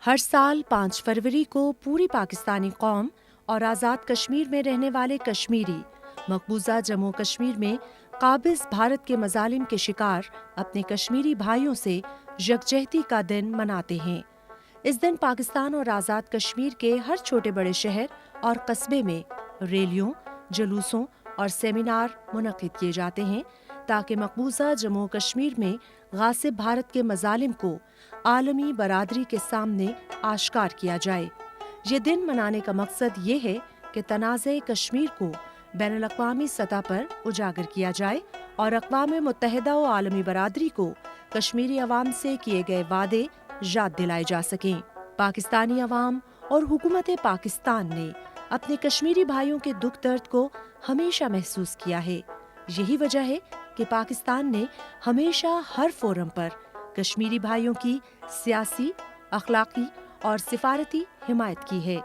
ہر سال 5 فروری کو پوری پاکستانی قوم اور آزاد کشمیر میں رہنے والے کشمیری مقبوضہ جموں کشمیر میں قابض بھارت کے مظالم کے شکار اپنے کشمیری بھائیوں سے یکجہتی کا دن مناتے ہیں۔ اس دن پاکستان اور آزاد کشمیر کے ہر چھوٹے بڑے شہر اور قصبے میں ریلیوں، جلوسوں اور سیمینار منعقد کیے جاتے ہیں تاکہ مقبوضہ جموں کشمیر میں غاصب بھارت کے مظالم کو عالمی برادری کے سامنے آشکار کیا جائے۔ یہ دن منانے کا مقصد یہ ہے کہ تنازع کشمیر کو بین الاقوامی سطح پر اجاگر کیا جائے اور اقوام متحدہ و عالمی برادری کو کشمیری عوام سے کیے گئے وعدے یاد دلائے جا سکیں۔ پاکستانی عوام اور حکومت پاکستان نے اپنے کشمیری بھائیوں کے دکھ درد کو ہمیشہ محسوس کیا ہے۔ یہی وجہ ہے کہ پاکستان نے ہمیشہ ہر فورم پر کشمیری بھائیوں کی سیاسی، اخلاقی اور سفارتی حمایت کی ہے۔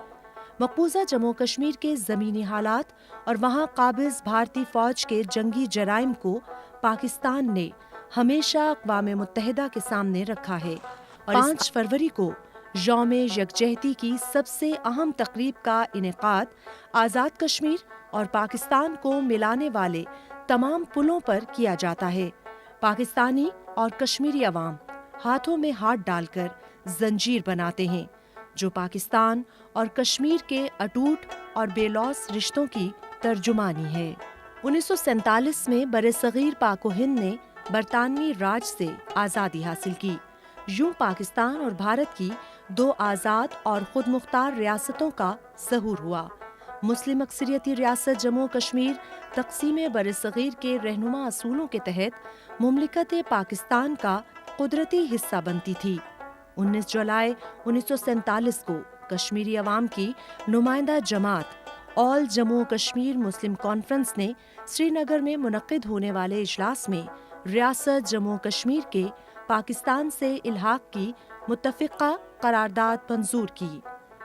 مقبوضہ جموں کشمیر کے زمینی حالات اور وہاں قابض بھارتی فوج کے جنگی جرائم کو پاکستان نے ہمیشہ اقوام متحدہ کے سامنے رکھا ہے اور 5 فروری کو یوم یکجہتی کی سب سے اہم تقریب کا انعقاد آزاد کشمیر اور پاکستان کو ملانے والے تمام پلوں پر کیا جاتا ہے۔ پاکستانی اور کشمیری عوام ہاتھوں میں ہاتھ ڈال کر زنجیر بناتے ہیں جو پاکستان اور کشمیر کے اٹوٹ اور بے لوث رشتوں کی ترجمانی ہے۔ 1947 میں برصغیر پاک و ہند نے برطانوی راج سے آزادی حاصل کی۔ یوں پاکستان اور بھارت کی 2 آزاد اور خود مختار ریاستوں کا ظہور ہوا۔ مسلم اکثریتی ریاست جموں کشمیر تقسیم برصغیر کے رہنما اصولوں کے تحت مملکت پاکستان کا قدرتی حصہ بنتی تھی۔ 19 جولائی 1947 کو کشمیری عوام کی نمائندہ جماعت آل جموں کشمیر مسلم کانفرنس نے سری نگر میں منعقد ہونے والے اجلاس میں ریاست جموں کشمیر کے پاکستان سے الحاق کی متفقہ قرارداد منظور کی۔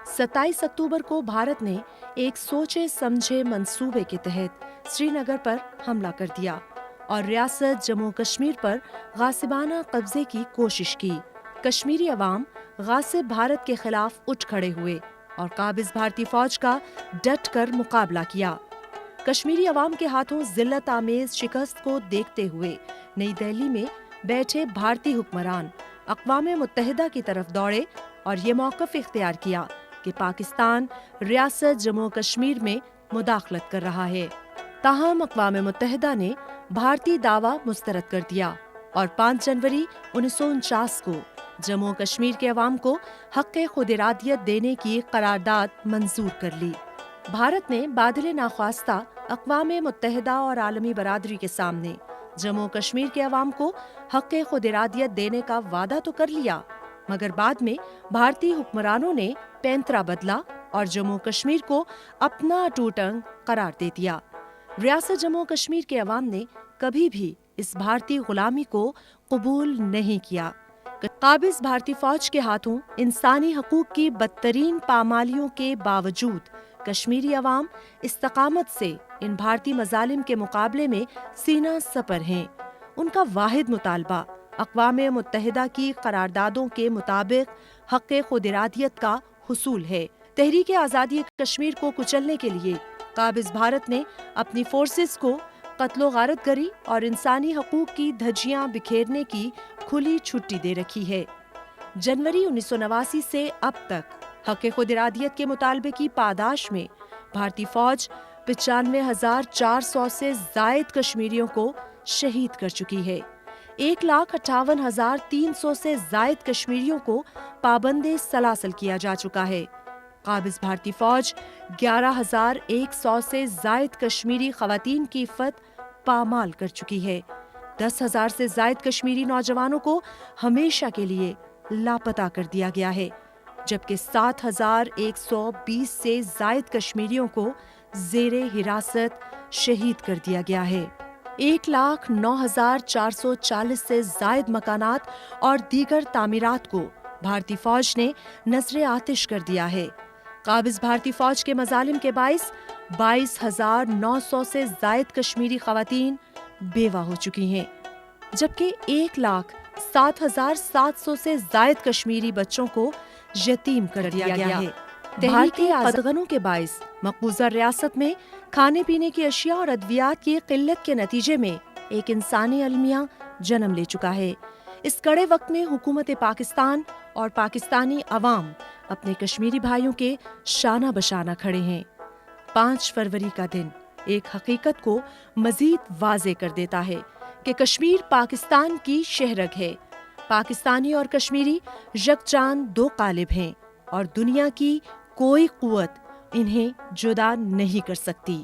27 اکتوبر کو بھارت نے ایک سوچے سمجھے منصوبے کے تحت سری نگر پر حملہ کر دیا اور ریاست جموں کشمیر پر غاصبانہ قبضے کی کوشش کی۔ کشمیری عوام غاصب بھارت کے خلاف اٹھ کھڑے ہوئے اور قابض بھارتی فوج کا ڈٹ کر مقابلہ کیا۔ کشمیری عوام کے ہاتھوں ذلت آمیز شکست کو دیکھتے ہوئے نئی دہلی میں بیٹھے بھارتی حکمران اقوام متحدہ کی طرف دوڑے اور یہ موقف اختیار کیا کہ پاکستان ریاست جموں کشمیر میں مداخلت کر رہا ہے۔ تاہم اقوام متحدہ نے بھارتی دعویٰ مسترد کر دیا اور 5 جنوری 1949 کو جموں کشمیر کے عوام کو حق خود ارادیت دینے کی قرارداد منظور کر لی۔ بھارت نے بادل ناخواستہ اقوام متحدہ اور عالمی برادری کے سامنے جموں کشمیر کے عوام کو حق خود ارادیت دینے کا وعدہ تو کر لیا، مگر بعد میں بھارتی حکمرانوں نے پینترا بدلا اور جموں کشمیر کو اپنا اٹوٹ انگ قرار دے دیا۔ ریاست جموں کشمیر کے عوام نے کبھی بھی اس بھارتی غلامی کو قبول نہیں کیا۔ قابض بھارتی فوج کے ہاتھوں انسانی حقوق کی بدترین پامالیوں کے باوجود کشمیری عوام استقامت سے ان بھارتی مظالم کے مقابلے میں سینہ سپر ہیں۔ ان کا واحد مطالبہ اقوام متحدہ کی قراردادوں کے مطابق حق خود ارادیت کا حصول ہے۔ تحریک آزادی کشمیر کو کچلنے کے لیے قابض بھارت نے اپنی فورسز کو قتل و غارت گری اور انسانی حقوق کی دھجیاں بکھیرنے کی کھلی چھٹی دے رکھی ہے۔ جنوری 1989 سے اب تک حق خود ارادیت کے مطالبے کی پاداش میں بھارتی فوج 95,400 سے زائد کشمیریوں کو شہید کر چکی ہے۔ 1,58,300 سے زائد کشمیریوں کو پابند سلاسل کیا جا چکا ہے۔ قابض بھارتی فوج 11,100 سے زائد کشمیری خواتین کی عفت پامال کر چکی ہے۔ 10,000 سے زائد کشمیری نوجوانوں کو ہمیشہ کے لیے لاپتہ کر دیا گیا ہے، جبکہ 7,120 سے زائد کشمیریوں کو زیر حراست شہید کر دیا گیا ہے۔ 1,09,440 سے زائد مکانات اور دیگر تعمیرات کو بھارتی فوج نے نذر آتش کر دیا ہے۔ قابض بھارتی فوج کے مظالم کے باعث 22,900 سے زائد کشمیری خواتین بیوہ ہو چکی ہیں، جبکہ 1,07,700 سے زائد کشمیری بچوں کو یتیم کر دیا گیا ہے۔ بھارتی قدغنوں کے باعث مقبوضہ ریاست میں کھانے پینے کی اشیاء اور ادویات کی قلت کے نتیجے میں ایک انسانی المیہ جنم لے چکا ہے۔ اس کڑے وقت میں حکومت پاکستان اور پاکستانی عوام اپنے کشمیری بھائیوں کے شانہ بشانہ کھڑے ہیں۔ 5 فروری کا دن ایک حقیقت کو مزید واضح کر دیتا ہے کہ کشمیر پاکستان کی شہرگ ہے۔ پاکستانی اور کشمیری یکجان 2 قالب ہیں اور دنیا کی کوئی قوت انہیں جدا نہیں کر سکتی۔